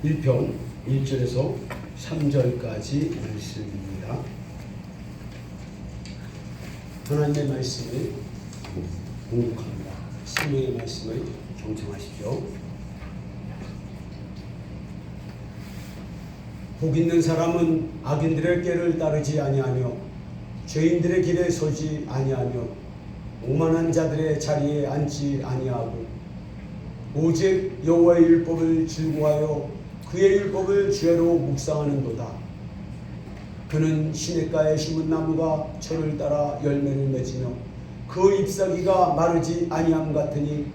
1편 1절에서 3절까지 말씀입니다. 하나님의 말씀을 공독합니다. 성령의 말씀을 경청하십시오. 복 있는 사람은 악인들의 꾀를 따르지 아니하며 죄인들의 길에 서지 아니하며 오만한 자들의 자리에 앉지 아니하고 오직 여호와의 율법을 즐거워하여 그의 율법을 죄로 묵상하는도다. 그는 시냇가에 심은 나무가 철을 따라 열매를 맺으며 그 잎사귀가 마르지 아니함 같으니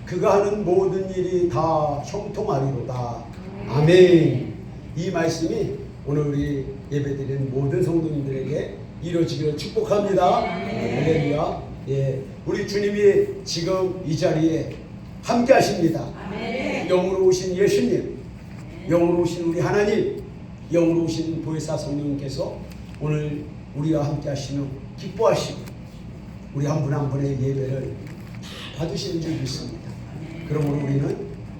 그가 하는 모든 일이 다 형통하리로다. 아멘. 이 말씀이 오늘 우리 예배드리는 모든 성도님들에게 이루어지기를 축복합니다. 할렐루야. 예, 우리 주님이 지금 이 자리에 함께 하십니다. 영으로 오신 예수님, 영으로 오신 우리 하나님, 영으로 오신 보혜사 성령님께서 오늘 우리와 함께 하시며 기뻐하시고 우리 한 분 한 분의 예배를 다 받으시는 줄 믿습니다. 그러므로 우리는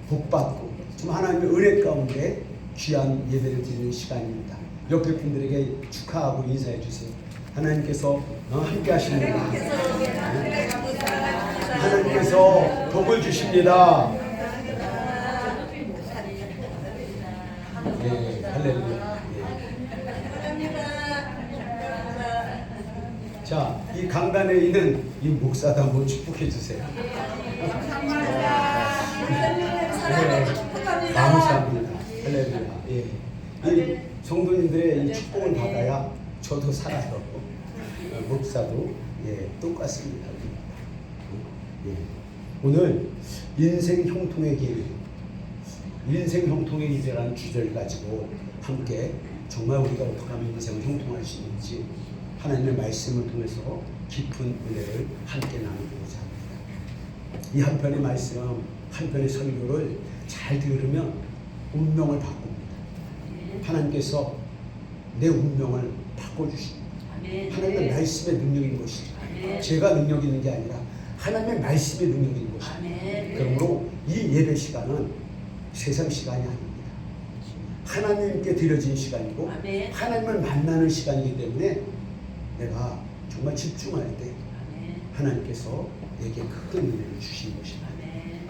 복받고 좀 하나님의 은혜 가운데 귀한 예배를 드리는 시간입니다. 옆에 분들에게 축하하고 인사해 주세요. 하나님께서 함께 하십니다. 하나님께서 복을 주십니다. 네, 할렐루야. 네. 자, 이 강단에 있는 이 목사도 한번 축복해 주세요. 네, 감사합니다. 할렐루야. 예. 이 성도님들의 이 축복을 받아야 저도 살아요. 목사도 예, 똑같습니다. 예. 오늘 인생 형통의 길, 인생 형통의 길이라는 주제를 가지고 함께 정말 우리가 어떻게 하면 인생을 형통할 수 있는지 하나님의 말씀을 통해서 깊은 은혜를 함께 나누고자 합니다. 이 한 편의 말씀, 한 편의 설교를 잘 들으면 운명을 바꿉니다. 하나님께서 내 운명을 바꿔주십니다. 하나님의 말씀의 능력인 것이죠. 제가 능력 있는 게 아니라 하나님의 말씀의 능력인 것입니다. 그러므로 이 예배 시간은 세상 시간이 아닙니다. 하나님께 드려진 시간이고 하나님을 만나는 시간이기 때문에 내가 정말 집중할 때 하나님께서 내게 큰 은혜를 주신 것입니다.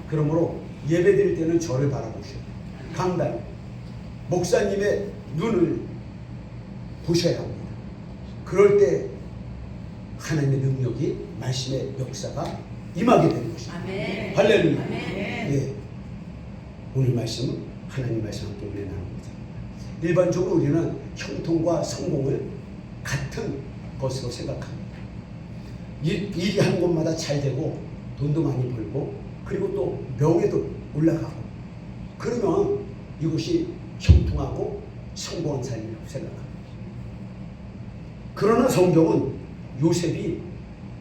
그러므로 예배 드릴 때는 저를 바라보셔야 돼요. 강단, 목사님의 눈을 보셔야 합니다. 그럴 때 하나님의 능력이 말씀의 역사가 임하게 되는 것입니다. 할렐루야. 예. 오늘 말씀은 하나님 말씀 함께 은혜 나눕니다. 일반적으로 우리는 형통과 성공을 같은 것으로 생각합니다. 일이 한 곳마다 잘 되고 돈도 많이 벌고 그리고 또 명예도 올라가고 그러면 이것이 형통하고 성공한 삶이라고 생각합니다. 그러나 성경은 요셉이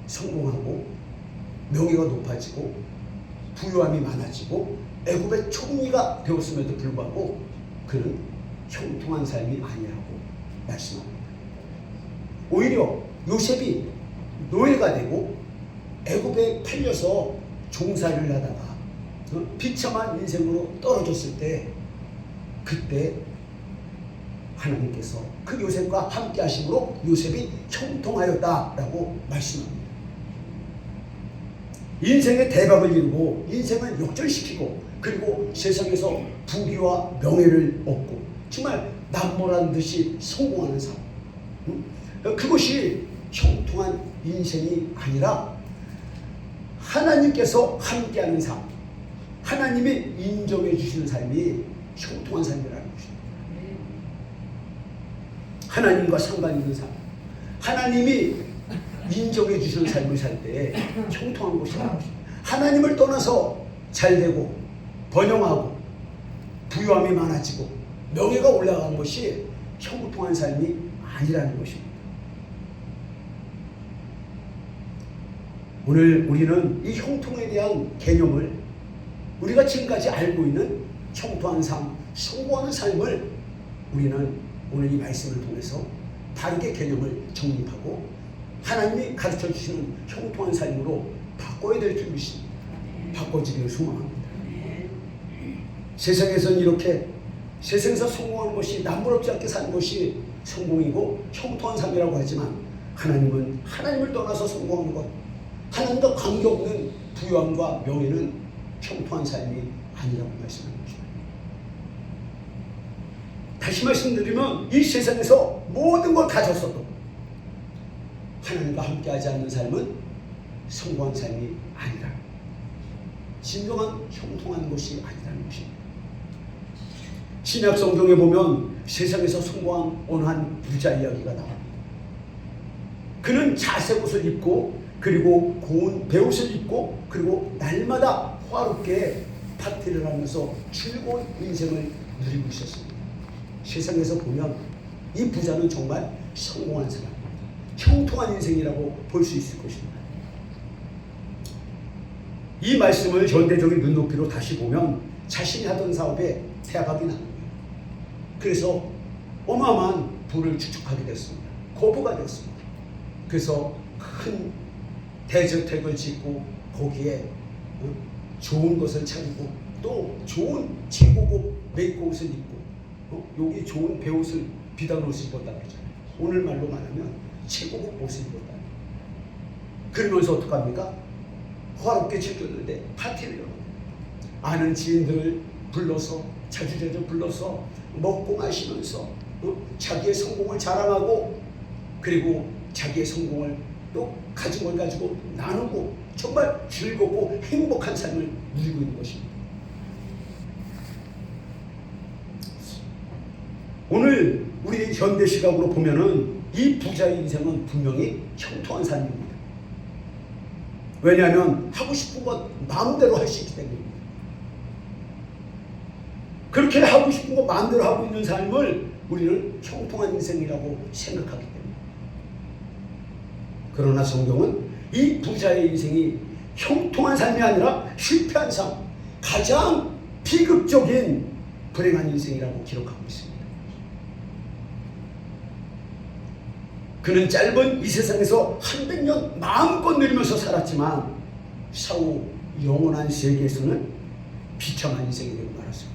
성공하고 명예가 높아지고 부유함이 많아지고 애굽의 총리가 되었음에도 불구하고 그는 형통한 삶이 아니라고 말씀합니다. 오히려 요셉이 노예가 되고 애굽에 팔려서 종살이를 하다가 비참한 인생으로 떨어졌을 때 그때 하나님께서 그 요셉과 함께 하심으로 요셉이 형통하였다라고 말씀합니다. 인생의 대박을 이루고 인생을 역전시키고 그리고 세상에서 부귀와 명예를 얻고 정말 남모란 듯이 성공하는 삶, 그것이 형통한 인생이 아니라 하나님께서 함께하는 삶, 하나님이 인정해 주시는 삶이 형통한 삶이라는 것입니다. 하나님과 상관 있는 삶, 하나님이 인정해 주시는 삶을 살 때 형통한 것이라는 것입니다. 하나님을 떠나서 잘되고 번영하고 부유함이 많아지고 명예가 올라가는 것이 형통한 삶이 아니라는 것입니다. 오늘 우리는 이 형통에 대한 개념을 우리가 지금까지 알고 있는 형통한 삶, 성공하는 삶을 우리는 오늘 이 말씀을 통해서 다르게 개념을 정립하고 하나님이 가르쳐 주시는 형통한 삶으로 바꿔야 될 줄 믿습니다. 바꿔지기를 소망합니다. 세상에서는 이렇게 세상에서 성공하는 것이 남부럽지 않게 사는 것이 성공이고 형통한 삶이라고 하지만 하나님은 하나님을 떠나서 성공하는 것, 하나님과 관계없는 부유함과 명예는 형통한 삶이 아니라고 말씀하는 것입니다. 다시 말씀드리면 이 세상에서 모든 걸 가졌어도 하나님과 함께하지 않는 삶은 성공한 삶이 아니라 진정한 형통한 것이 아니라는 것입니다. 신약 성경에 보면 세상에서 성공한 어느 한 부자 이야기가 나옵니다. 그는 자색 옷을 입고 그리고 고운 베옷을 입고 그리고 날마다 화롭게 파티를 하면서 즐거운 인생을 누리고 있었습니다. 세상에서 보면 이 부자는 정말 성공한 사람입니다. 형통한 인생이라고 볼 수 있을 것입니다. 이 말씀을 현대적인 눈높이로 다시 보면 자신이 하던 사업에 태압이 나는 거예요. 그래서 어마어마한 부를 축적하게 됐습니다. 거부가 됐습니다. 그래서 큰 대저택을 짓고 거기에 좋은 것을 차리고 또 좋은 최고급 메이크업을 입고 여기 좋은 배옷을 비단 옷을 입었다 그러잖아요. 오늘 말로 말하면 최고급 옷을 입었다. 그러면서 어떡합니까? 화롭게 즐겼는데 파티를 열어요. 아는 지인들을 불러서 자주자주 불러서 먹고 마시면서 자기의 성공을 자랑하고 그리고 자기의 성공을 또 가진 걸 가지고 나누고 정말 즐겁고 행복한 삶을 누리고 있는 것입니다. 오늘 우리 현대 시각으로 보면은 이 부자의 인생은 분명히 형통한 삶입니다. 왜냐하면 하고 싶은 것 마음대로 할 수 있기 때문입니다. 그렇게 하고 싶은 것 마음대로 하고 있는 삶을 우리는 형통한 인생이라고 생각하기 때문입니다. 그러나 성경은 이 부자의 인생이 형통한 삶이 아니라 실패한 삶, 가장 비극적인 불행한 인생이라고 기록하고 있습니다. 그는 짧은 이 세상에서 100년 마음껏 누리면서 살았지만 사후 영원한 세계에서는 비참한 인생이 되고 말았습니다.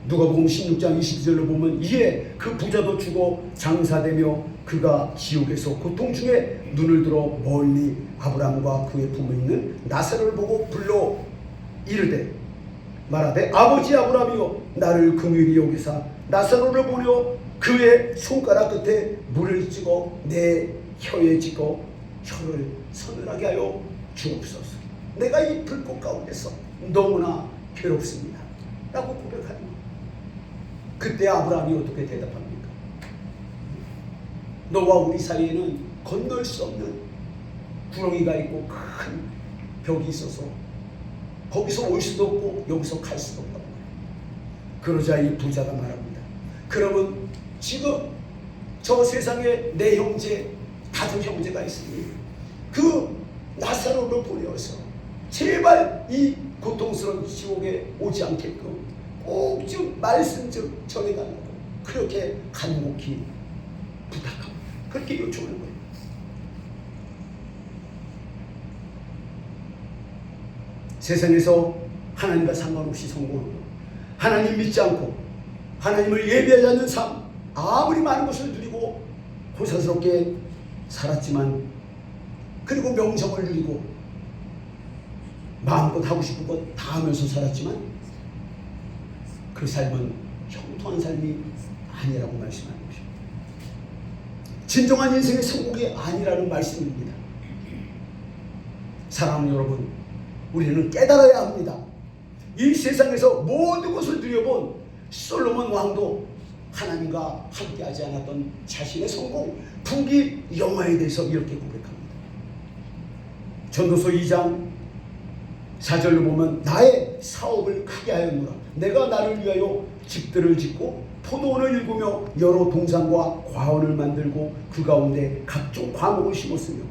누가복음 16장 22절로 보면 이에 그 부자도 죽어 장사되며 그가 지옥에서 고통 중에 눈을 들어 멀리 아브라함과 그의 품에 있는 나사로를 보고 불러 이르되 말하되 아버지 아브라함이여 나를 긍휼히 여기사 나사로를 보내어 그의 손가락 끝에 물을 찍어 내 혀에 찍어 혀를 서늘하게 하여 주옵소서. 내가 이 불꽃 가운데서 너무나 괴롭습니다 라고 고백하는 것. 그때 아브라함이 어떻게 대답합니까? 너와 우리 사이에는 건널 수 없는 구렁이가 있고 큰 벽이 있어서 거기서 올 수도 없고 여기서 갈 수도 없다고 말합니다. 그러자 이 부자가 말합니다. 그러면 지금 저 세상에 내 형제, 다섯 형제가 있으니 그 나사로를 보내어서 제발 이 고통스러운 지옥에 오지 않게끔 꼭 좀 말씀 좀 전해달라고 그렇게 간곡히 부탁합니다. 그렇게 요청하는 거예요. 세상에서 하나님과 상관없이 성공하고 하나님 믿지 않고 하나님을 예배하지 않는 삶, 아무리 많은 것을 누리고 호사스럽게 살았지만 그리고 명성을 누리고 마음껏 하고 싶은 것 다 하면서 살았지만 그 삶은 형통한 삶이 아니라고 말씀하는 것입니다. 진정한 인생의 성공이 아니라는 말씀입니다. 사랑하는 여러분, 우리는 깨달아야 합니다. 이 세상에서 모든 것을 누려본 솔로몬 왕도 하나님과 함께하지 않았던 자신의 성공, 부귀, 영화에 대해서 이렇게 고백합니다. 전도서 2장 4절로 보면 나의 사업을 크게 하였노라. 내가 나를 위하여 집들을 짓고 포도원을 일구며 여러 동산과 과원을 만들고 그 가운데 각종 과목을 심었으며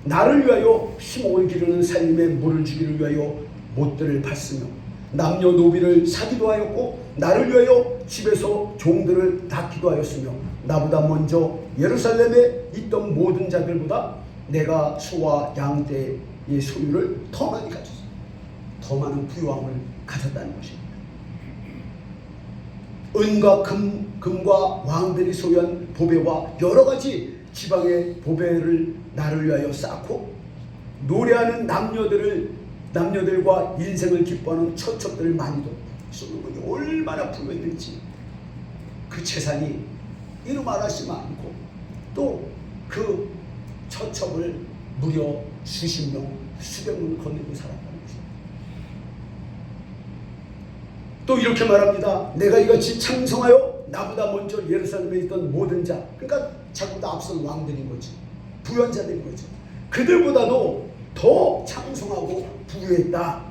나를 위하여 희목을 기르는 살림에 물을 주기를 위하여 못들을 팠으며 남녀노비를 사기도 하였고 나를 위하여 집에서 종들을 낳기도 하였으며 나보다 먼저 예루살렘에 있던 모든 자들보다 내가 소와 양떼의 소유를 더 많이 가졌습니다. 더 많은 부유함을 가졌다는 것입니다. 은과 금과 왕들이 소유한 보배와 여러 가지 지방의 보배를 나를 위하여 쌓고 노래하는 남녀들과 인생을 기뻐하는 처첩들을 많이 뒀다. 솔로몬이 얼마나 부유했는지 그 재산이 이루 말할 수 많고 또 그 처첩을 무려 수십 명, 수백 명 거느리고 살았다는 것입니다. 또 이렇게 말합니다. 내가 이같이 창성하여 나보다 먼저 예루살렘에 있던 모든 자, 그러니까 자기보다 앞선 왕들인 거죠. 부유한 자들인 거죠. 그들보다도 더 창성하고 부유했다.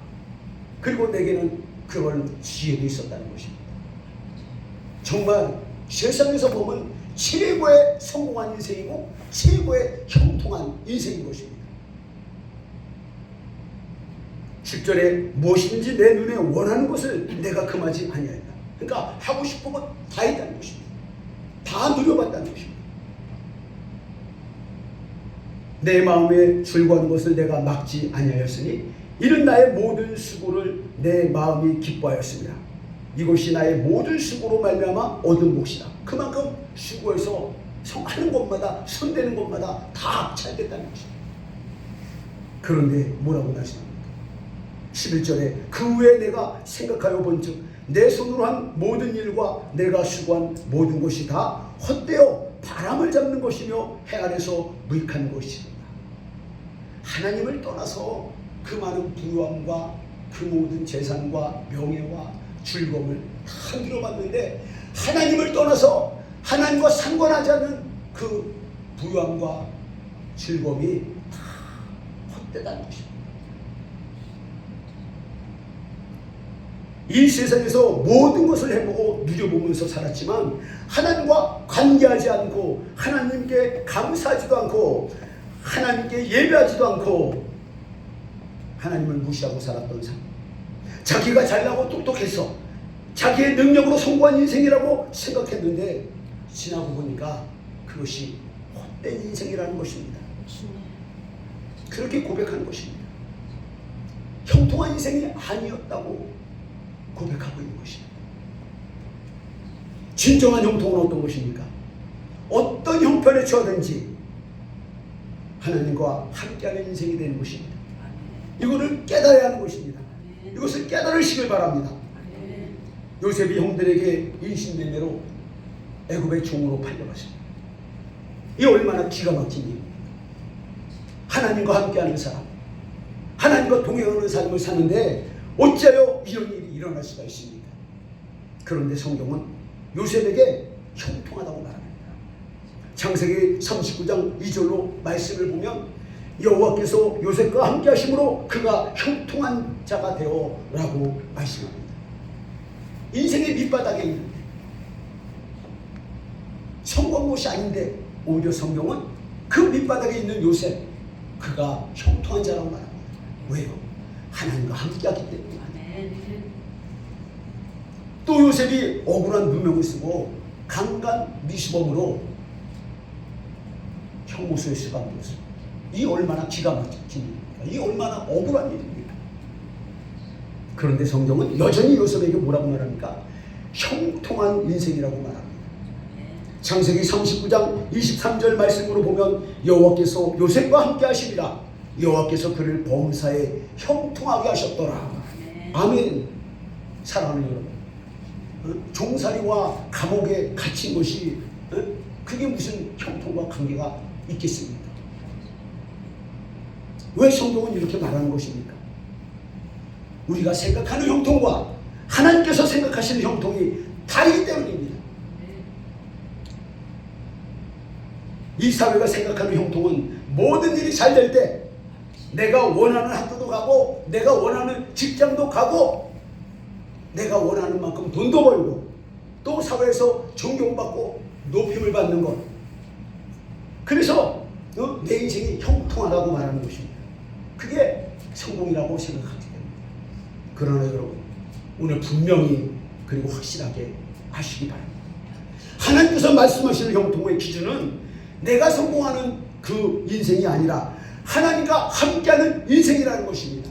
그리고 내게는 그런 지혜도 있었다는 것입니다. 정말 세상에서 보면 최고의 성공한 인생이고 최고의 형통한 인생인 것입니다. 10절에 무엇이든지 내 눈에 원하는 것을 내가 금하지 아니하였다. 그러니까 하고 싶은 것 다 했다는 것입니다. 다 누려봤다는 것입니다. 내 마음에 즐거워하는 것을 내가 막지 아니하였으니 이는 나의 모든 수고를 내 마음이 기뻐하였습니다. 이것이 나의 모든 수고로 말미암아 얻은 몫이다. 그만큼 수고해서 하는 것마다 손대는 것마다 다 찰겠다는 것입니다. 그런데 뭐라고 말씀합니까? 11절에 그 후에 내가 생각하여 본즉 내 손으로 한 모든 일과 내가 수고한 모든 것이 다 헛되어 바람을 잡는 것이며 해 아래서 무익한 것이다. 하나님을 떠나서 그 많은 부유함과 그 모든 재산과 명예와 즐거움을 다 누려봤는데 하나님을 떠나서 하나님과 상관하지 않는 그 부유함과 즐거움이 다 헛되다는 것입니다. 이 세상에서 모든 것을 해보고 누려보면서 살았지만 하나님과 관계하지 않고 하나님께 감사하지도 않고 하나님께 예배하지도 않고 하나님을 무시하고 살았던 삶, 자기가 잘나고 똑똑해서 자기의 능력으로 성공한 인생이라고 생각했는데 지나고 보니까 그것이 헛된 인생이라는 것입니다. 그렇게 고백하는 것입니다. 형통한 인생이 아니었다고 고백하고 있는 것입니다. 진정한 형통은 어떤 것입니까? 어떤 형편에 처하든지 하나님과 함께하는 인생이 되는 것입니다. 이거를 깨달아야 하는 것입니다. 이것을 깨달으시길 바랍니다. 요셉이 형들에게 인신매매로 애굽의 종으로 팔려갔습니다. 이 얼마나 기가 막힌 일입니까? 하나님과 함께하는 사람, 하나님과 동행하는 삶을 사는데 어찌하여 이런 일이 일어날 수가 있습니까? 그런데 성경은 요셉에게 형통하다고 말합니다. 창세기 39장 2절로 말씀을 보면 여호와께서 요셉과 함께 하심으로 그가 형통한 자가 되어 라고 말씀합니다. 인생의 밑바닥에 있는데 성공한 것이 아닌데 오히려 성경은 그 밑바닥에 있는 요셉, 그가 형통한 자라고 말합니다. 왜요? 하나님과 함께 하기 때문에. 또 요셉이 억울한 누명을 쓰고 강간 미수범으로 형무소에 수감되었습니다. 이 얼마나 기가 막힌 일입니까? 이 얼마나 억울한 일입니까? 그런데 성경은 여전히 요셉에게 뭐라고 말합니까? 형통한 인생이라고 말합니다. 창세기 39장 23절 말씀으로 보면 여호와께서 요셉과 함께 하시리라. 여호와께서 그를 범사에 형통하게 하셨더라. 아멘. 사랑하는 여러분, 종살이와 감옥에 갇힌 것이 그게 무슨 형통과 관계가 있겠습니까? 왜 성경은 이렇게 말하는 것입니까? 우리가 생각하는 형통과 하나님께서 생각하시는 형통이 다르기 때문입니다. 이 사회가 생각하는 형통은 모든 일이 잘 될 때 내가 원하는 학교도 가고 내가 원하는 직장도 가고 내가 원하는 만큼 돈도 벌고 또 사회에서 존경받고 높임을 받는 것, 그래서 내 인생이 형통하다고 말하는 것입니다. 그게 성공이라고 생각하기 때문에. 그러나 여러분, 오늘 분명히 그리고 확실하게 아시기 바랍니다. 하나님께서 말씀하시는 형통의 기준은 내가 성공하는 그 인생이 아니라 하나님과 함께하는 인생이라는 것입니다.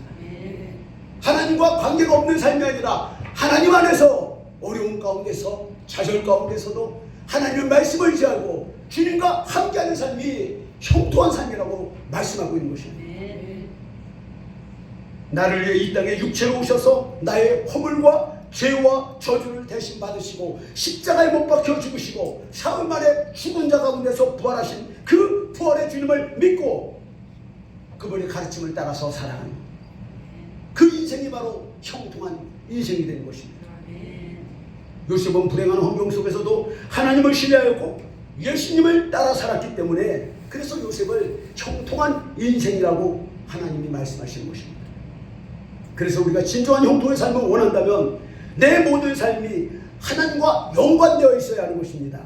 하나님과 관계가 없는 삶이 아니라 하나님 안에서 어려운 가운데서 좌절 가운데서도 하나님의 말씀을 의지하고 주님과 함께하는 삶이 형통한 삶이라고 말씀하고 있는 것입니다. 나를 위해 이 땅에 육체로 오셔서 나의 허물과 죄와 저주를 대신 받으시고 십자가에 못 박혀 죽으시고 사흘 만에 죽은 자 가운데서 부활하신 그 부활의 주님을 믿고 그분의 가르침을 따라서 살아가는 그 인생이 바로 형통한 인생이 되는 것입니다. 요셉은 불행한 환경 속에서도 하나님을 신뢰하였고 예수님을 따라 살았기 때문에 그래서 요셉을 형통한 인생이라고 하나님이 말씀하시는 것입니다. 그래서 우리가 진정한 형통의 삶을 원한다면 내 모든 삶이 하나님과 연관되어 있어야 하는 것입니다.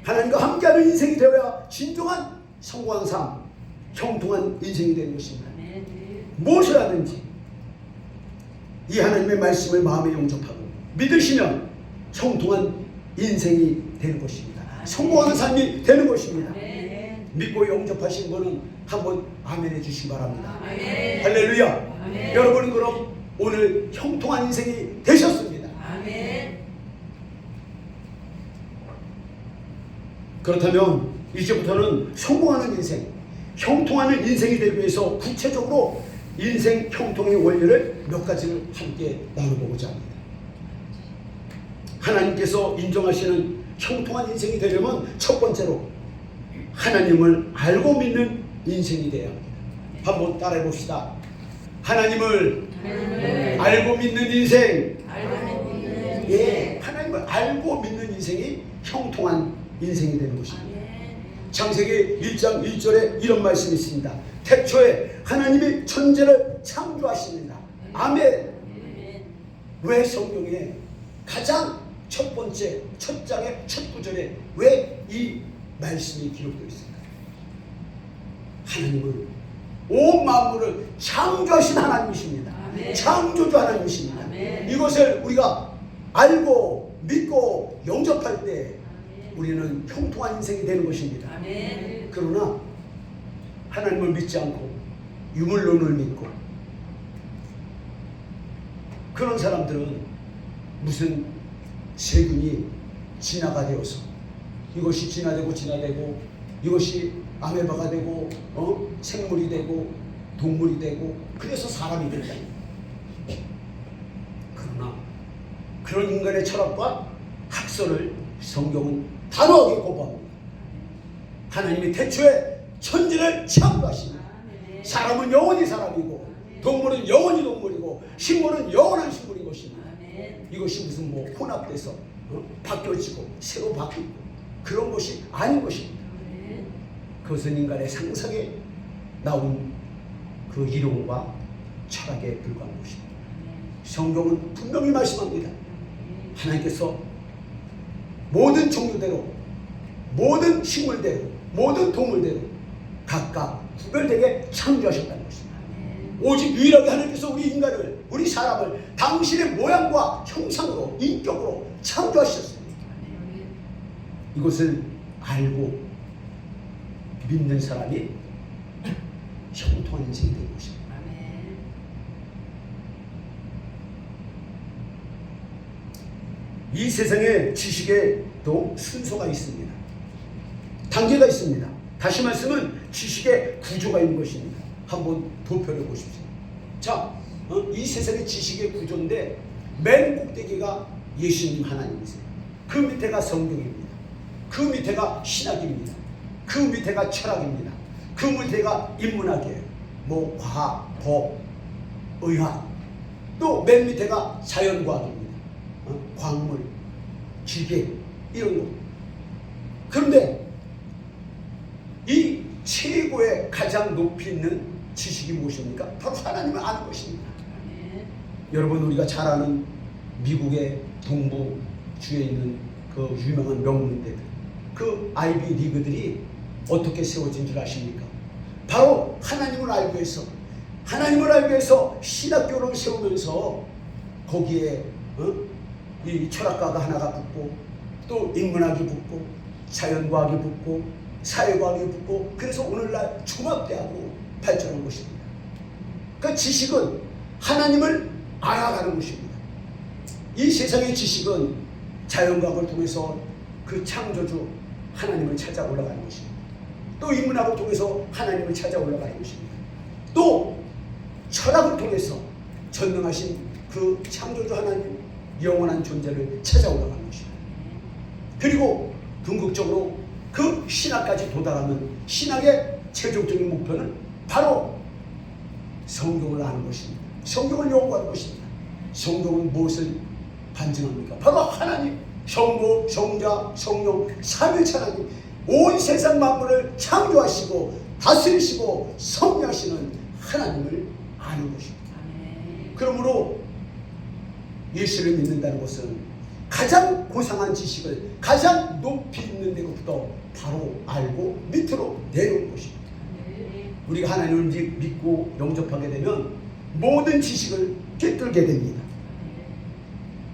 하나님과 함께하는 인생이 되어야 진정한 성공한 삶, 형통한 인생이 되는 것입니다. 무엇을 하든지 이 하나님의 말씀을 마음에 영접하고 믿으시면 형통한 인생이 되는 것입니다. 성공하는 삶이 되는 것입니다. 믿고 영접하신 분은 한번 아멘 해주시기 바랍니다. 할렐루야. 여러분은 그럼 오늘 형통한 인생이 되셨습니다. 그렇다면 이제부터는 성공하는 인생, 형통하는 인생이 되기 위해서 구체적으로 인생 형통의 원리를 몇 가지를 함께 나눠보고자 합니다. 하나님께서 인정하시는 형통한 인생이 되려면 첫 번째로 하나님을 알고 믿는 인생이 되어야 합니다. 한번 따라해 봅시다. 하나님을 알고 믿는 인생. 예, 하나님을 알고 믿는 인생이 형통한 인생이 되는 것입니다. 창세기 1장 1절에 이런 말씀이 있습니다. 태초에 하나님이 천지를 창조하십니다. 아멘. 왜 성경에 가장 첫 번째 첫 장의 첫 구절에 왜 이 말씀이 기록되어 있습니까? 하나님을 온 만물을 창조하신 하나님이십니다. 창조주 하나님이십니다. 이것을 우리가 알고 믿고 영접할 때 우리는 형통한 인생이 되는 것입니다. 그러나 하나님을 믿지 않고 유물론을 믿고 그런 사람들은 무슨 세균이 진화가 되어서 이것이 진화되고 이것이 아메바가 되고 생물이 되고 동물이 되고 그래서 사람이 된다. 그러나 그런 인간의 철학과 학설을 성경은 단호하게 거부합니다. 하나님이 태초에 천지를 창조하시니 사람은 영원히 사람이고 동물은 영원히 동물이고 식물은 영원한 식물인 것입니다. 이것이 무슨 뭐 혼합돼서 바뀌어지고 새로 바뀌고 그런 것이 아닌 것입니다. 그것은 인간의 상상에 나온 그 이론과 철학에 불과한 것입니다. 성경은 분명히 말씀합니다. 하나님께서 모든 종류대로 모든 식물대로 모든 동물대로 각각 구별되게 창조하셨다는 것입니다. 오직 유일하게 하나님께서 우리 인간을 우리 사람을 당신의 모양과 형상으로 인격으로 창조하셨습니다. 이것을 알고 믿는 사람이 형통한 인생이 되는 것입니다. 이 세상의 지식에도 순서가 있습니다. 단계가 있습니다. 다시 말씀은 지식의 구조가 있는 것입니다. 한번 도표를 보십시오. 자, 이 세상의 지식의 구조인데 맨 꼭대기가 예수님 하나님이세요. 그 밑에가 성경입니다. 그 밑에가 신학입니다. 그 밑에가 철학입니다. 그 밑에가 인문학이에요. 뭐 과학, 법, 의학. 또 맨 밑에가 자연과학입니다. 광물, 기계 이런 것. 그런데 이 최고의 가장 높이 있는 지식이 무엇입니까? 바로 하나님을 아는 것입니다. 여러분 우리가 잘 아는 미국의 동부주에 있는 그 유명한 명문대들 그 아이비 리그들이 어떻게 세워진 줄 아십니까? 바로 하나님을 알기 위해서 신학교를 세우면서 거기에 이 철학가가 하나가 붙고 또 인문학이 붙고 자연과학이 붙고 사회과학이 붙고 그래서 오늘날 종합대학으로 발전한 것입니다. 그 지식은 하나님을 알아가는 것입니다. 이 세상의 지식은 자연과학을 통해서 그 창조주 하나님을 찾아 올라가는 것입니다. 또 인문학을 통해서 하나님을 찾아 올라가는 것입니다. 또 철학을 통해서 전능하신 그 창조주 하나님, 영원한 존재를 찾아 올라가는 것입니다. 그리고 궁극적으로 그 신학까지 도달하는 신학의 최종적인 목표는 바로 성경을 아는 것입니다. 성경을 연구하는 것입니다. 성경은 무엇을 반증합니까? 바로 하나님, 성부, 성자, 성령, 삼위일체 하나님, 온 세상 만물을 창조하시고 다스리시고 섭리하시는 하나님을 아는 것입니다. 그러므로 예수를 믿는다는 것은 가장 고상한 지식을 가장 높이 있는 데로부터 바로 알고 밑으로 내려오는 것입니다. 우리가 하나님을 믿고 영접하게 되면 모든 지식을 꿰뚫게 됩니다.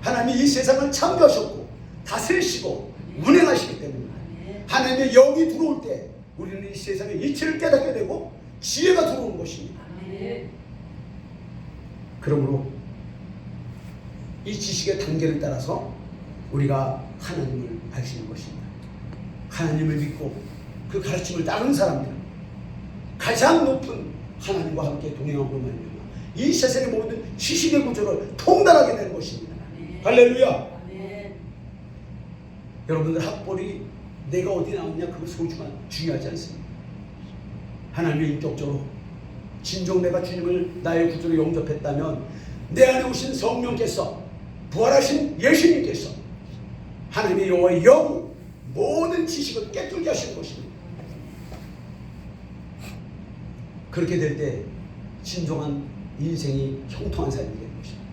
하나님이 이 세상을 창조하셨고 다스리시고 운행하시기 때문에 하나님의 영이 들어올 때 우리는 이 세상의 이치를 깨닫게 되고 지혜가 들어오는 것입니다. 그러므로 이 지식의 단계를 따라서 우리가 하나님을 알 수 있는 것입니다. 하나님을 믿고 그 가르침을 따르는 사람들은 가장 높은 하나님과 함께 동행하고 말미암아 이 세상의 모든 지식의 구조를 통달하게 되는 것입니다. 할렐루야. 여러분들 학벌이 내가 어디 나왔냐 그거 중요하지 않습니다. 하나님의 인격적으로 진정 내가 주님을 나의 구주로 영접했다면 내 안에 오신 성령께서 부활하신 예수님께서 하나님의 여호와의 영이 모든 지식을 깨뚫게 하시는 것입니다. 그렇게 될 때 진정한 인생이 형통한 삶이 되는 것입니다.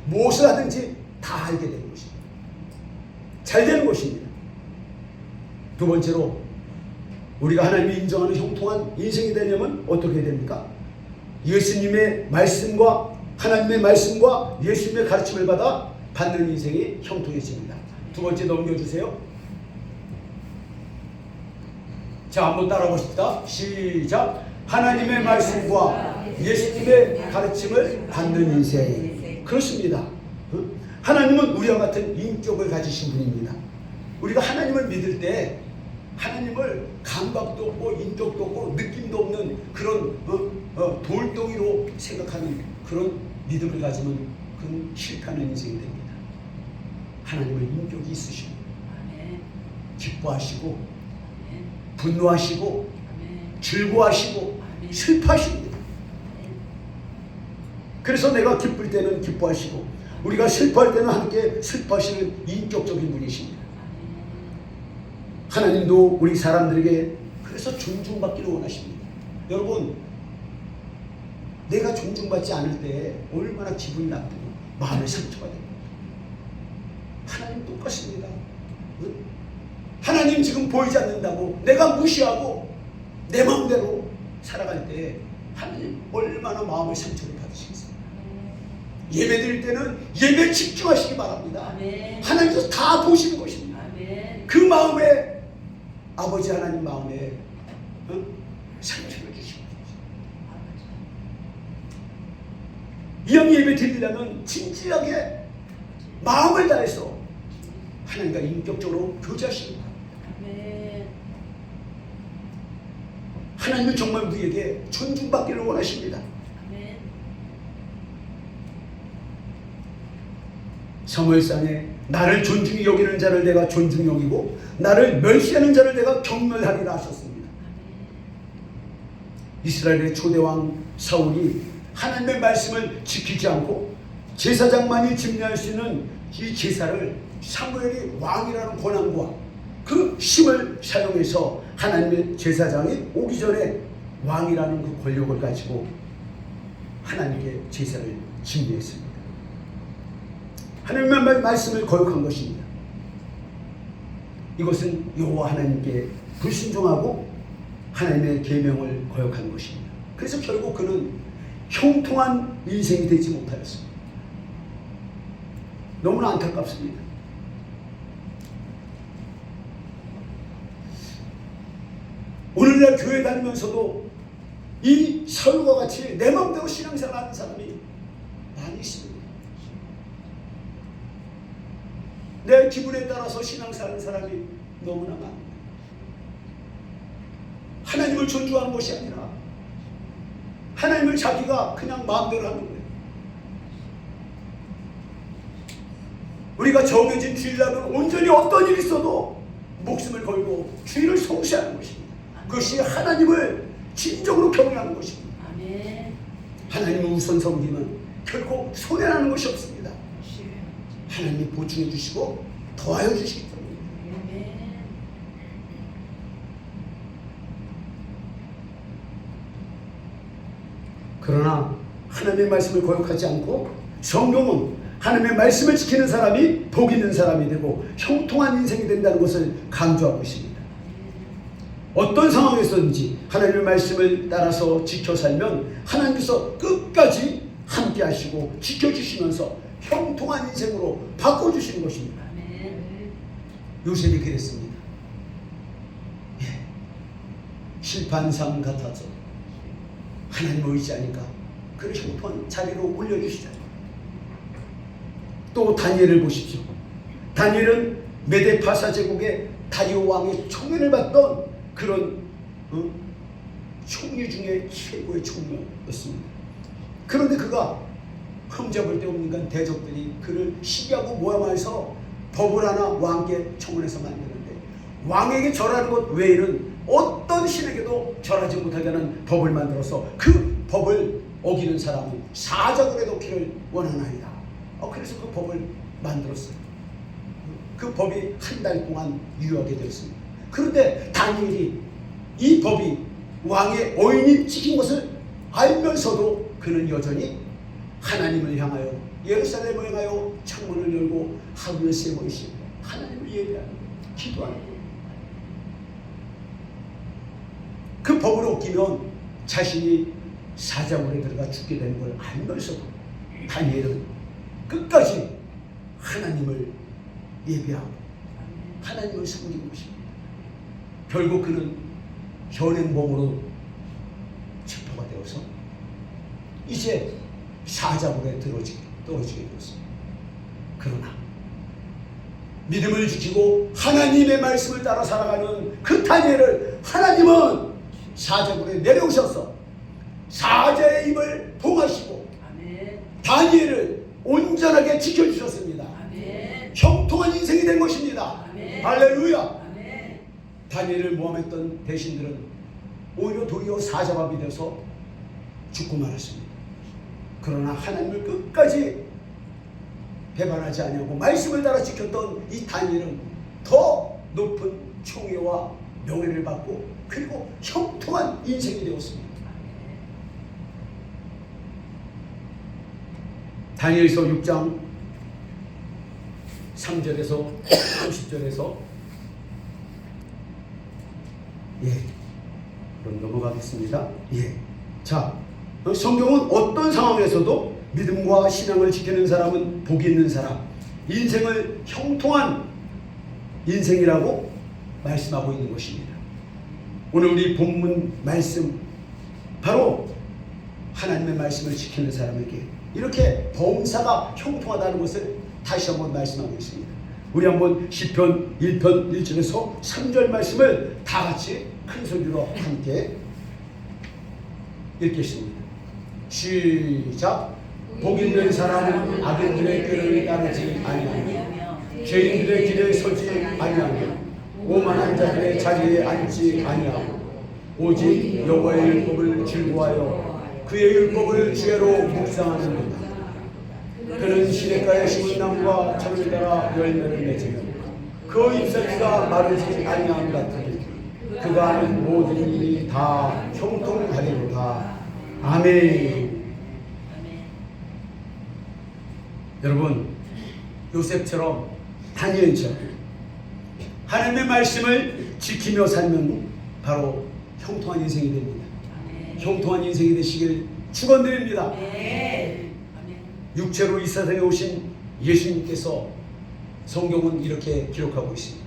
무엇을 하든지 다 알게 되는 것입니다. 잘 되는 것입니다. 두 번째로 우리가 하나님이 인정하는 형통한 인생이 되려면 어떻게 됩니까? 예수님의 말씀과 하나님의 말씀과 예수님의 가르침을 받아 받는 인생이 형통해집니다. 두 번째 넘겨주세요. 자, 한번 따라 보십시다. 시작. 하나님의 말씀과 예수님의 가르침을 받는 인생. 그렇습니다. 하나님은 우리와 같은 인격을 가지신 분입니다. 우리가 하나님을 믿을 때 하나님을 감각도 없고 인격도 없고 느낌도 없는 그런 돌덩이로 생각하는 그런 믿음을 가지면 그건 실패하는 인생이 됩니다. 하나님은 인격이 있으시고 기뻐하시고 분노하시고 즐거워하시고 슬퍼하십니다. 그래서 내가 기쁠 때는 기뻐하시고 우리가 슬퍼할 때는 함께 슬퍼하시는 인격적인 분이십니다. 하나님도 우리 사람들에게 그래서 존중받기를 원하십니다. 여러분, 내가 존중받지 않을 때 얼마나 기분이 나쁘고 마음의 상처가 됩니다. 하나님 똑같습니다. 하나님 지금 보이지 않는다고 내가 무시하고 내 마음대로 살아갈 때 하나님 얼마나 마음의 상처를 받으시겠습니까? 예배 드릴 때는 예배에 집중하시기 바랍니다. 하나님께서 다 보시는 것입니다. 그 마음에 아버지 하나님 마음에 상처를 주시고 이왕 예배 드리려면 진지하게 마음을 다해서 하나님과 인격적으로 교제하십니다. 하나님은 정말 우리에게 존중받기를 원하십니다. 사무엘상에 나를 존중히 여기는 자를 내가 존중히 여기고 나를 멸시하는 자를 내가 경멸하리라 하셨습니다. 이스라엘의 초대왕 사울이 하나님의 말씀을 지키지 않고 제사장만이 집례할 수 있는 이 제사를 사무엘이 왕이라는 권한과 그 힘을 사용해서 하나님의 제사장이 오기 전에 왕이라는 그 권력을 가지고 하나님께 제사를 집례했습니다. 하나님의 말씀을 거역한 것입니다. 이것은 여호와 하나님께 불순종하고 하나님의 계명을 거역한 것입니다. 그래서 결국 그는 형통한 인생이 되지 못하였습니다. 너무나 안타깝습니다. 오늘날 교회 다니면서도 이 사울과 같이 내 마음대로 신앙생활 하는 사람이 많이 있습니다. 내 기분에 따라서 신앙사는 사람이 너무나 많아요. 하나님을 존중하는 것이 아니라 하나님을 자기가 그냥 마음대로 하는 거예요. 우리가 정해진 주일날은 온전히 어떤 일이 있어도 목숨을 걸고 주일을 성시하는 것입니다. 그것이 하나님을 진정으로 경외하는 것입니다. 하나님을 우선 섬기면 결코 손해나는 것이 없습니다. 하나님이 보충해 주시고 더하여 주시기 때문입니다. 그러나 하나님의 말씀을 거역하지 않고 성경은 하나님의 말씀을 지키는 사람이 복 있는 사람이 되고 형통한 인생이 된다는 것을 강조하고 있습니다. 어떤 상황에서든지 하나님의 말씀을 따라서 지켜 살면 하나님께서 끝까지 함께 하시고 지켜주시면서 형통한 인생으로 바꿔주시는 것입니다. 요셉이 그랬습니다. 실패한 삶 같아서 하나님을 의지하니까 그를 형통한 자리로 올려주시잖아요. 또 다니엘을 보십시오. 다니엘은 메데파사 제국의 다리오 왕의 총애를 받던 그런 총리 중에 최고의 총리였습니다. 그런데 그가 흠잡을 데 없는 대적들이 그를 시기하고 모함해서 법을 하나 왕께 청원해서 만드는데 왕에게 절하는 것 외에는 어떤 신에게도 절하지 못하게 하는 법을 만들어서 그 법을 어기는 사람이 사자굴에 넣기를 원하나이다. 그래서 그 법을 만들었어요. 그 법이 한 달 동안 유효하게 되었습니다. 그런데 다니엘이 이 법이 왕의 어인이 지킨 것을 알면서도 그는 여전히 하나님을 향하여 예루살렘을 향하여 창문을 열고 하루에 3번씩 하나님을 예배하는 기도하는 거예요. 그 법을 어기면 자신이 사자굴에 들어가 죽게 되는 걸 알면서도 다니엘은 끝까지 하나님을 예배하고 하나님을 섬기는 것입니다. 결국 그는 현행범으로 체포가 되어서 이제 사자굴에 떨어지게 되었습니다. 그러나 믿음을 지키고 하나님의 말씀을 따라 살아가는 그 다니엘을 하나님은 사자굴에 내려오셔서 사자의 입을 봉하시고 다니엘을 온전하게 지켜주셨습니다. 형통한 인생이 된 것입니다. 할렐루야. 다니엘을 모함했던 대신들은 오히려 도리어 사자밥이 되어서 죽고 말았습니다. 그러나 하나님을 끝까지 배반하지 아니하고 말씀을 따라 지켰던 이 다니엘은 더 높은 총애와 명예를 받고 그리고 형통한 인생이 되었습니다. 다니엘서 6장 3절에서 30절에서 그럼 넘어가겠습니다. 자, 성경은 어떤 상황에서도 믿음과 신앙을 지키는 사람은 복이 있는 사람, 인생을 형통한 인생이라고 말씀하고 있는 것입니다. 오늘 우리 본문 말씀 바로 하나님의 말씀을 지키는 사람에게 이렇게 범사가 형통하다는 것을 다시 한번 말씀하고 있습니다. 우리 한번 시편 1편 1절에서 3절 말씀을 다 같이 큰 소리로 함께 읽겠습니다. 시작. 복 있는 사람은 악인들의 꾀를 따르지 아니하며 죄인들의 길에 서지 아니하며 오만한 자들의 자리에 앉지 아니하고 오직 여호와의 율법을 즐거워하여 그의 율법을 주야로 묵상하는도다. 그는 시냇가에 심은 나무와 철을 따라 열매를 맺으며 그 잎사귀가 마르지 아니함 같으니 그가 하는 모든 일이 다 형통하리로다. 아멘. 여러분, 요셉처럼 다니엘처럼 하나님의 말씀을 지키며 살면 바로 형통한 인생이 됩니다. 형통한 인생이 되시길 축원드립니다. 육체로 이 세상에 오신 예수님께서 성경은 이렇게 기록하고 있습니다.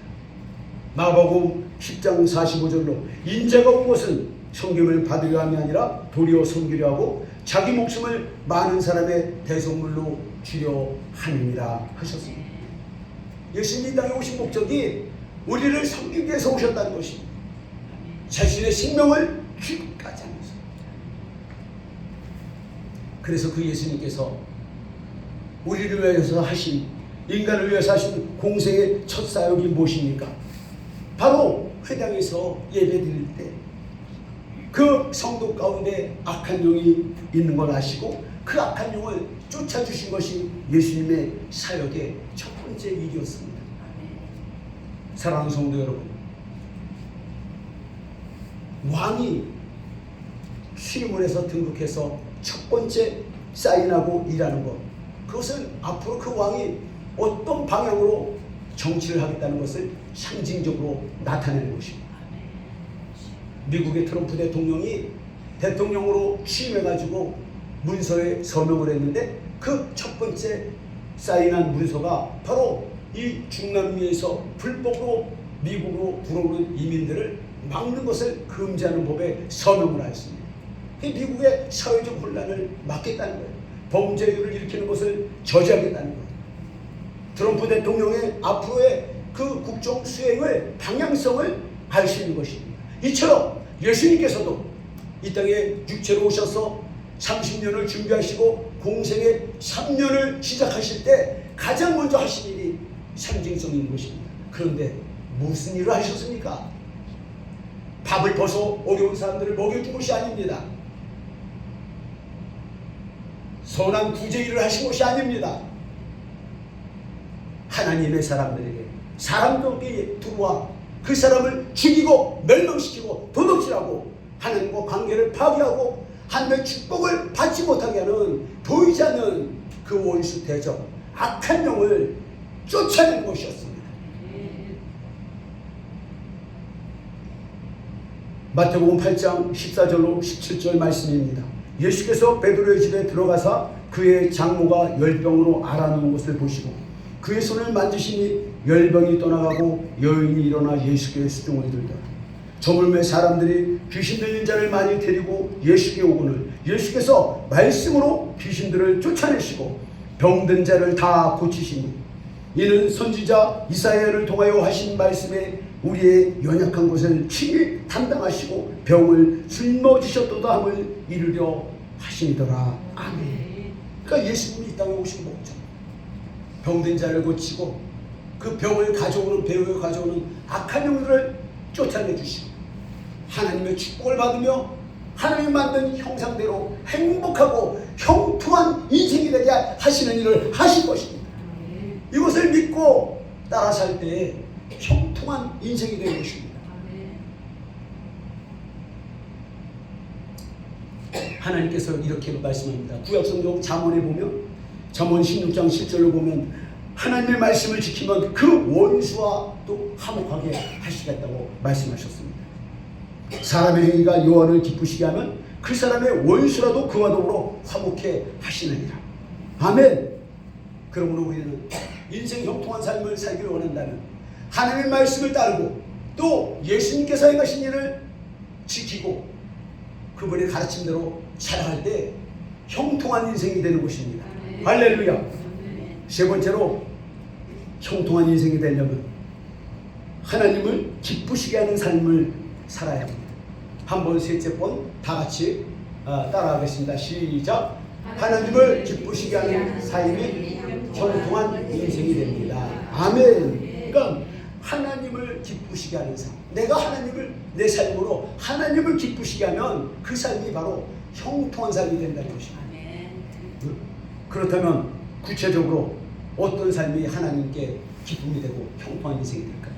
마가복음 10장 45절로 인자가 온 것은 섬김을 받으려 함이 아니라 도리어 섬기려 하고 자기 목숨을 많은 사람의 대속물로 주려 함이니라 하셨습니다. 예수님이 이 땅에 오신 목적이 우리를 섬기기 위해서 오셨다는 것입니다. 자신의 생명을 기까지 하면서. 그래서 그 예수님께서 우리를 위해서 하신, 인간을 위해서 하신 공생의 첫 사역이 무엇입니까? 바로 회당에서 예배드릴 때 그 성도 가운데 악한 영이 있는 걸 아시고 그 악한 영을 쫓아주신 것이 예수님의 사역의 첫 번째 일이었습니다. 사랑하는 성도 여러분, 왕이 시문에서 등극해서 첫 번째 사인하고 일하는 것, 그것은 앞으로 그 왕이 어떤 방향으로 정치를 하겠다는 것을 상징적으로 나타내는 것입니다. 미국의 트럼프 대통령이 대통령으로 취임해가지고 문서에 서명을 했는데 그 첫 번째 사인한 문서가 바로 이 중남미에서 불법으로 미국으로 들어오는 이민들을 막는 것을 금지하는 법에 서명을 하였습니다. 미국의 사회적 혼란을 막겠다는 거예요. 범죄율을 일으키는 것을 저지하겠다는 거예요. 트럼프 대통령의 앞으로의 그 국정 수행을 방향성을 알 수 있는 것입니다. 이처럼 예수님께서도 이 땅에 육체로 오셔서 30년을 준비하시고 공생의 3년을 시작하실 때 가장 먼저 하신 일이 상징성 있는 것입니다. 그런데 무슨 일을 하셨습니까? 밥을 벗어 어려운 사람들을 먹여준 것이 아닙니다. 선한 구제 일을 하신 것이 아닙니다. 하나님의 사람들에게, 사람들에게 들어와 그 사람을 죽이고 멸망시키고 도둑질하고 하나님과 관계를 파괴하고 하나님의 축복을 받지 못하게 하는, 보이지 않는 그 원수 대적, 악한 영을 쫓아낸 것이었습니다. 마태복음 8장 14절로 17절 말씀입니다. 예수께서 베드로의 집에 들어가사 그의 장모가 열병으로 앓아누운 것을 보시고 그의 손을 만지시니 열병이 떠나가고 여인이 일어나 예수께 수종을 들더라. 저물매 사람들이 귀신 들린 자를 많이 데리고 예수께 오거늘 예수께서 말씀으로 귀신들을 쫓아내시고 병든 자를 다 고치시니 이는 선지자 이사야를 통하여 하신 말씀에 우리의 연약한 것을 친히 담당하시고 병을 짊어지셨도다 함을 이루려 하시니더라. 아멘. 그러니까 예수님이 이 땅에 오신 목적, 병든 자를 고치고 그 병을 가져오는, 배우에 가져오는 악한 영들을 쫓아내주시고 하나님의 축복을 받으며 하나님이 만든 형상대로 행복하고 형통한 인생이 되게 하시는 일을 하실 것입니다. 이것을 믿고 따라 살 때에 형통한 인생이 되는 것입니다. 하나님께서 이렇게 말씀합니다. 구약성경 잠언에 보면, 잠언 16장 10절로 보면 하나님의 말씀을 지키면 그 원수와 또 화목하게 하시겠다고 말씀하셨습니다. 사람의 행위가 여호와를 기쁘시게 하면 그 사람의 원수라도 그와 더불어 화목해 하시느니라. 아멘. 그러므로 우리는 인생 형통한 삶을 살기를 원한다면 하나님의 말씀을 따르고 또 예수님께서 행하신 일을 지키고 그분의 가르침대로 살아갈 때 형통한 인생이 되는 것입니다. 할렐루야. 세 번째로 형통한 인생이 되려면 하나님을 기쁘시게 하는 삶을 살아야 합니다. 한번 셋째 번 다 같이 따라하겠습니다. 시작. 하나님을 기쁘시게 하는 삶이 형통한 인생이 됩니다. 아멘. 그러니까 하나님을 기쁘시게 하는 삶, 내가 하나님을 내 삶으로 하나님을 기쁘시게 하면 그 삶이 바로 형통한 삶이 된다는 것입니다. 그렇다면 구체적으로 어떤 삶이 하나님께 기쁨이 되고 형통한 인생이 될까요?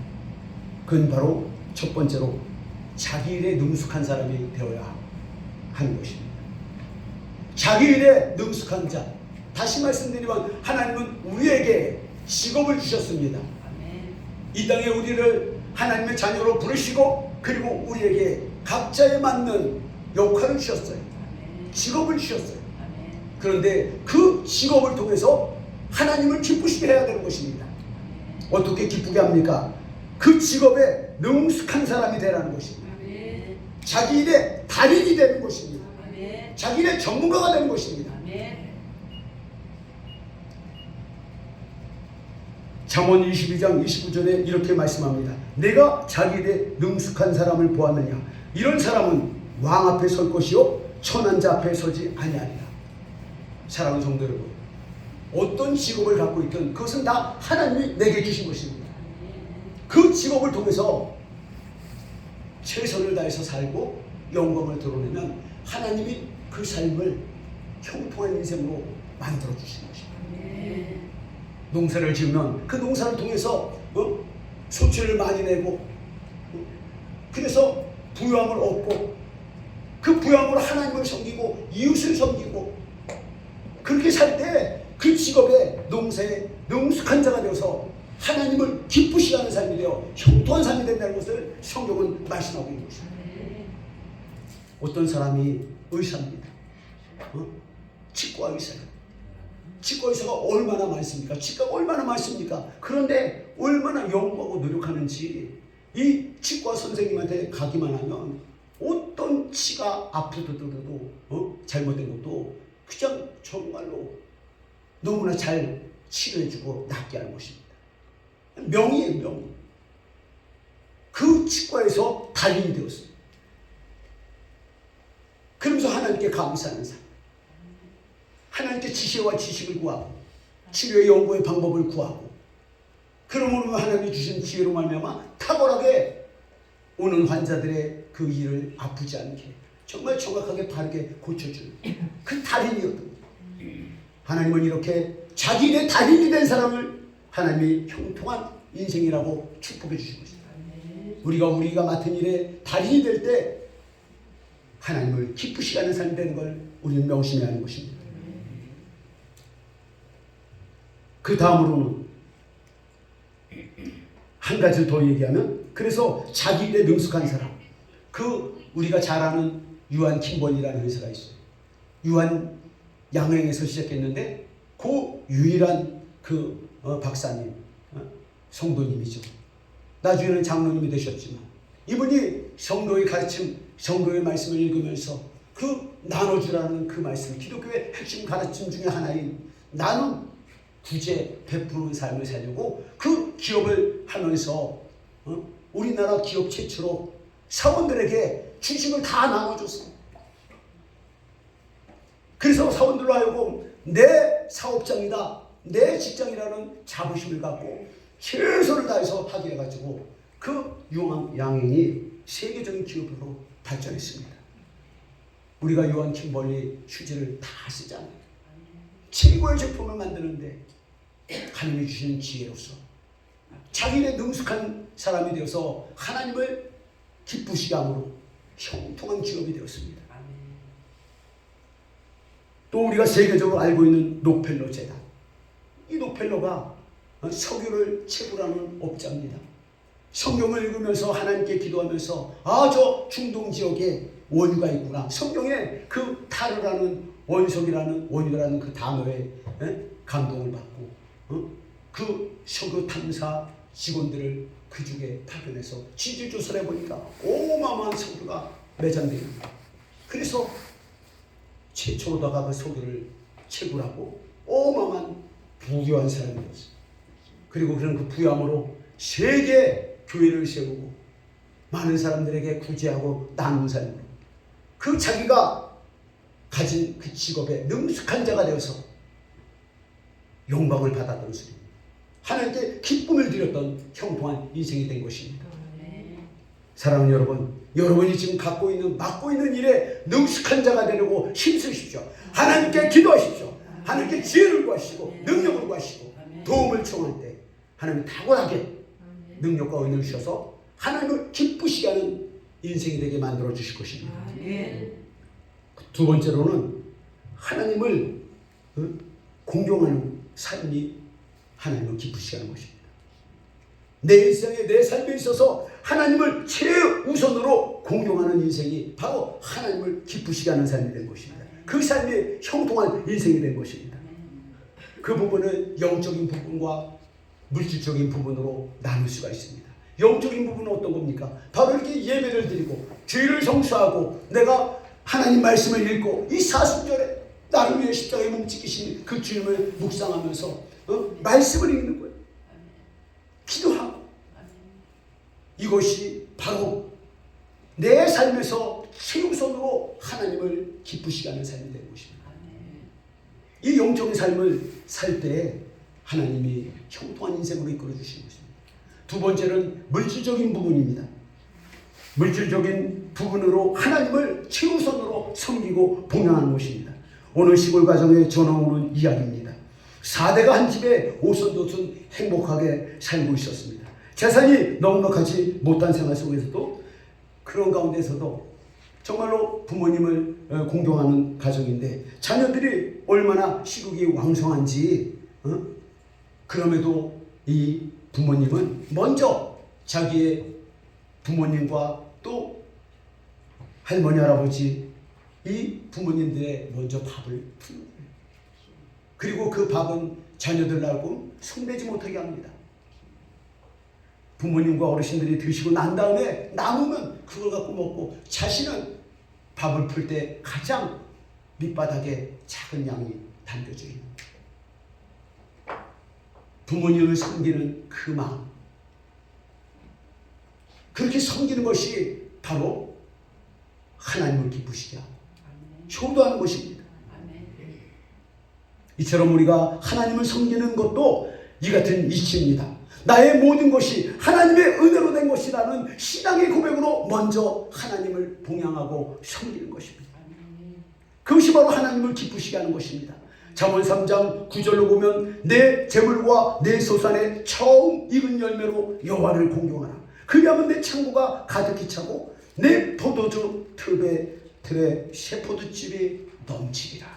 그건 바로 첫 번째로 자기 일에 능숙한 사람이 되어야 하는 것입니다. 자기 일에 능숙한 자. 다시 말씀드리면 하나님은 우리에게 직업을 주셨습니다. 이 땅에 우리를 하나님의 자녀로 부르시고 그리고 우리에게 각자에 맞는 역할을 주셨어요. 직업을 주셨어요. 그런데 그 직업을 통해서 하나님을 기쁘시게 해야 되는 것입니다. 어떻게 기쁘게 합니까? 그 직업에 능숙한 사람이 되라는 것입니다. 자기 일의 달인이 되는 것입니다. 자기 일의 전문가가 되는 것입니다. 잠언 22장 29절에 이렇게 말씀합니다. 내가 자기 일에 능숙한 사람을 보았느냐. 이런 사람은 왕 앞에 설 것이요 천한 자 앞에 서지 아니하리라. 사랑하는 성도 여러분, 어떤 직업을 갖고 있든 그것은 다 하나님이 내게 주신 것입니다. 그 직업을 통해서 최선을 다해서 살고 영광을 드러내면 하나님이 그 삶을 형통한 인생으로 만들어 주시는 것입니다. 농사를 지으면 그 농사를 통해서 소출을 많이 내고 그래서 부유함을 얻고 그 부유함으로 하나님을 섬기고 이웃을 섬기고 그렇게 살 때 그 직업에 농사에 능숙한 자가 되어서 하나님을 기쁘시게 하는 삶이 되어 형통한 삶이 된다는 것을 성경은 말씀하고 있는 것입니다. 어떤 사람이 의사입니다. 치과 의사예요. 치과 의사가 얼마나 많습니까? 치과가 얼마나 많습니까? 그런데 얼마나 연구하고 노력하는지 이 치과 선생님한테 가기만 하면 어떤 치가 아프더라도 잘못된 것도 그냥 정말로 너무나 잘 치료해주고 낫게 하는 것입니다. 명의예요, 명의. 그 치과에서 달인이 되었어요. 그러면서 하나님께 감사하는 삶. 하나님께 지혜와 지식을 구하고 치료의 연구의 방법을 구하고 그러므로 하나님이 주신 지혜로 말미암아 탁월하게 오는 환자들의 그 일을 아프지 않게 정말 정확하게 바르게 고쳐주는 그 달인이었던 거예요. 하나님은 이렇게 자기 일의 달인이 된 사람을 하나님이 형통한 인생이라고 축복해 주신 것입니다. 우리가 맡은 일에 달인이 될 때 하나님을 기쁘시게 하는 삶이 되는 걸 우리는 명심해야 하는 것입니다. 그 다음으로는 한 가지를 더 얘기하면 그래서 자기 일에 능숙한 사람, 그 우리가 잘 아는 유한 킴벌리라는 회사가 있어요. 유한 양행에서 시작했는데 그 유일한 그 박사님, 성도님이죠. 나중에는 장로님이 되셨지만 이분이 성도의 가르침, 성도의 말씀을 읽으면서 그 나눠주라는 그 말씀, 기독교의 핵심 가르침 중에 하나인 나눔, 구제, 베푸는 삶을 살려고 그 기업을 하면서 우리나라 기업 최초로 사원들에게 주식을 다 나눠줬습니다. 그래서 사원들로 하여금 내 사업장이다, 내 직장이라는 자부심을 갖고 최선을 다해서 하게 해가지고 그 양행이 세계적인 기업으로 발전했습니다. 우리가 유한 킴벌리 휴지를 다 쓰잖아요. 최고의 제품을 만드는데 하나님이 주시는 지혜로서 자기의 능숙한 사람이 되어서 하나님을 기쁘시게 함으로 형통한 기업이 되었습니다. 또 우리가 세계적으로 알고 있는 록펠러 재단, 이 록펠러가 석유를 채굴하는 업자입니다. 성경을 읽으면서 하나님께 기도하면서 저 중동 지역에 원유가 있구나. 성경에 그 타르라는 원유라는 그 단어에 감동을 받고 그 석유 탐사 직원들을 그 중에 파견해서 지질조사를 해보니까 어마어마한 석유가 매장되어 있습니다. 그래서 최초로다가 그 석유를 채굴하고 어마어마한 부유한 사람이 되었어요. 그리고 그런 그 부유함으로 세계 교회를 세우고 많은 사람들에게 구제하고 나누는 삶으로 그 자기가 가진 그 직업에 능숙한 자가 되어서 영광을 받았던 수입니다. 하나님께 기쁨을 드렸던 형통한 인생이 된 것입니다. 사랑하는 여러분, 여러분이 지금 맡고 있는 일에 능숙한 자가 되려고 힘쓰십시오. 하나님께 기도하십시오. 하나님께 지혜를 구하시고 능력을 구하시고 도움을 청할 때 하나님 탁월하게 능력과 은혜를 주셔서 하나님을 기쁘시게 하는 인생이 되게 만들어 주실 것입니다. 두 번째로는 하나님을 공경하는 삶이 하나님을 기쁘시게 하는 것입니다. 내 일생에 내 삶에 있어서 하나님을 최우선으로 공경하는 인생이 바로 하나님을 기쁘시게 하는 삶이 된 것입니다. 그 삶이 형통한 인생이 된 것입니다. 그 부분은 영적인 부분과 물질적인 부분으로 나눌 수가 있습니다. 영적인 부분은 어떤 겁니까? 바로 이렇게 예배를 드리고 주일을 성수하고 내가 하나님 말씀을 읽고 이 사순절에 나를 위해 십자가에 몸 찍히신 그 주님을 묵상하면서 말씀을 읽는 거예요. 이것이 바로 내 삶에서 최우선으로 하나님을 기쁘시게 하는 삶이 되는 것입니다. 이 영적인 삶을 살 때 하나님이 형통한 인생으로 이끌어 주시는 것입니다. 두 번째는 물질적인 부분입니다. 물질적인 부분으로 하나님을 최우선으로 섬기고 봉양하는 것입니다. 오늘 시골 가정에 전해오는 이야기입니다. 4대가 한 집에 오손도손 행복하게 살고 있었습니다. 재산이 넉넉하지 못한 생활 속에서도 그런 가운데서도 정말로 부모님을 공경하는 가정인데 자녀들이 얼마나 시국이 왕성한지 그럼에도 이 부모님은 먼저 자기의 부모님과 또 할머니 할아버지 이 부모님들의 먼저 밥을 푸는 거예요. 그리고 그 밥은 자녀들 날고 손대지 못하게 합니다. 부모님과 어르신들이 드시고 난 다음에 남으면 그걸 갖고 먹고 자신은 밥을 풀 때 가장 밑바닥에 작은 양이 담겨져 있는 거예요. 부모님을 섬기는 그 마음, 그렇게 섬기는 것이 바로 하나님을 기쁘시게 하고 효도하는 것입니다. 이처럼 우리가 하나님을 섬기는 것도 이 같은 이치입니다. 나의 모든 것이 하나님의 은혜로 된 것이라는 신앙의 고백으로 먼저 하나님을 봉양하고 섬기는 것입니다. 그것이 바로 하나님을 기쁘시게 하는 것입니다. 잠언 3장 9절로 보면 내 재물과 내 소산의 처음 익은 열매로 여호와를 공경하라. 그리하면 내 창고가 가득히 차고 내 포도주 틀에 쇠포도즙이 넘치리라.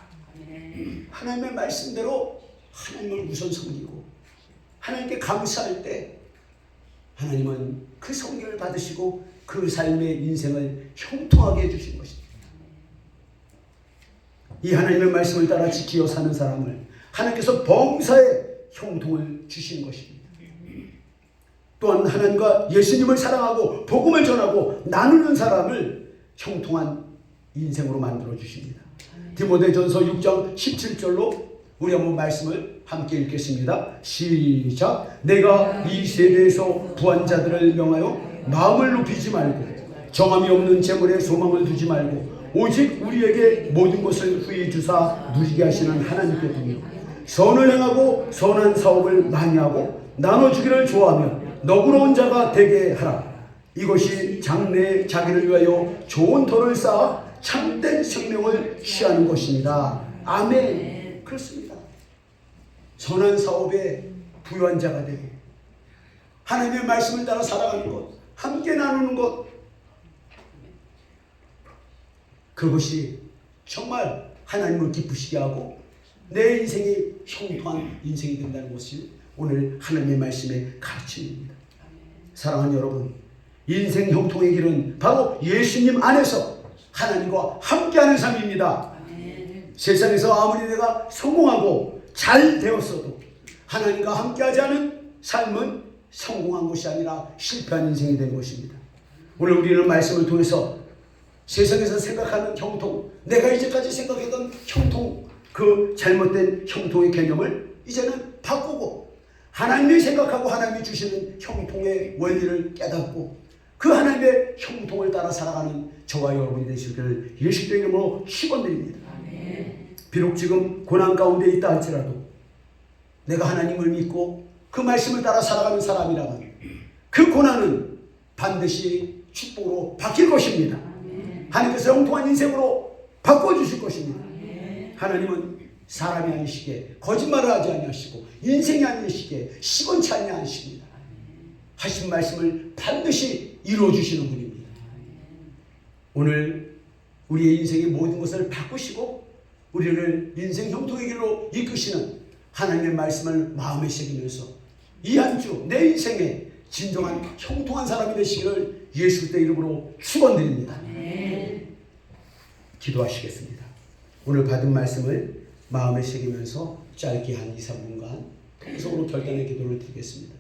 하나님의 말씀대로 하나님을 우선 섬기고 하나님께 감사할 때 하나님은 그 성경을 받으시고 그 삶의 인생을 형통하게 해주신 것입니다. 이 하나님의 말씀을 따라 지키어 사는 사람을 하나님께서 범사에 형통을 주시는 것입니다. 또한 하나님과 예수님을 사랑하고 복음을 전하고 나누는 사람을 형통한 인생으로 만들어 주십니다. 디모데전서 6장 17절로 우리 한번 말씀을 함께 읽겠습니다. 시작. 내가 이 세대에서 부한 자들을 명하여 마음을 높이지 말고 정함이 없는 재물에 소망을 두지 말고 오직 우리에게 모든 것을 후히 주사 누리게 하시는 하나님께 두며 선을 행하고 선한 사업을 많이 하고 나눠주기를 좋아하며 너그러운 자가 되게 하라. 이것이 장래에 자기를 위하여 좋은 터를 쌓아 참된 생명을 취하는 것입니다. 아멘. 그렇습니다. 선한 사업에 부유한 자가 되고 하나님의 말씀을 따라 살아가는 것, 함께 나누는 것, 그것이 정말 하나님을 기쁘시게 하고 내 인생이 형통한 인생이 된다는 것이 오늘 하나님의 말씀의 가르침입니다. 사랑하는 여러분, 인생 형통의 길은 바로 예수님 안에서 하나님과 함께하는 삶입니다. 세상에서 아무리 내가 성공하고 잘 되었어도 하나님과 함께하지 않은 삶은 성공한 것이 아니라 실패한 인생이 된 것입니다. 오늘 우리는 말씀을 통해서 세상에서 생각하는 형통, 내가 이제까지 생각했던 형통, 그 잘못된 형통의 개념을 이제는 바꾸고 하나님이 생각하고 하나님이 주시는 형통의 원리를 깨닫고 그 하나님의 형통을 따라 살아가는 저와 여러분이 되시기를 예수님의 이름으로 축원드립니다. 비록 지금 고난 가운데 있다 할지라도 내가 하나님을 믿고 그 말씀을 따라 살아가는 사람이라면 그 고난은 반드시 축복으로 바뀔 것입니다. 하나님께서 형통한 인생으로 바꿔주실 것입니다. 하나님은 사람이 아니시게 거짓말을 하지 아니하시고 인생이 아니시게 시건치 아니하십니다. 하신 말씀을 반드시 이루어주시는 분입니다. 오늘 우리의 인생의 모든 것을 바꾸시고 우리를 인생 형통의 길로 이끄시는 하나님의 말씀을 마음에 새기면서 이 한 주 내 인생에 진정한 형통한 사람이 되시기를 예수 그리스도의 이름으로 축원드립니다. 기도하시겠습니다. 오늘 받은 말씀을 마음에 새기면서 짧게 한 2, 3분간 통성으로 결단의 기도를 드리겠습니다.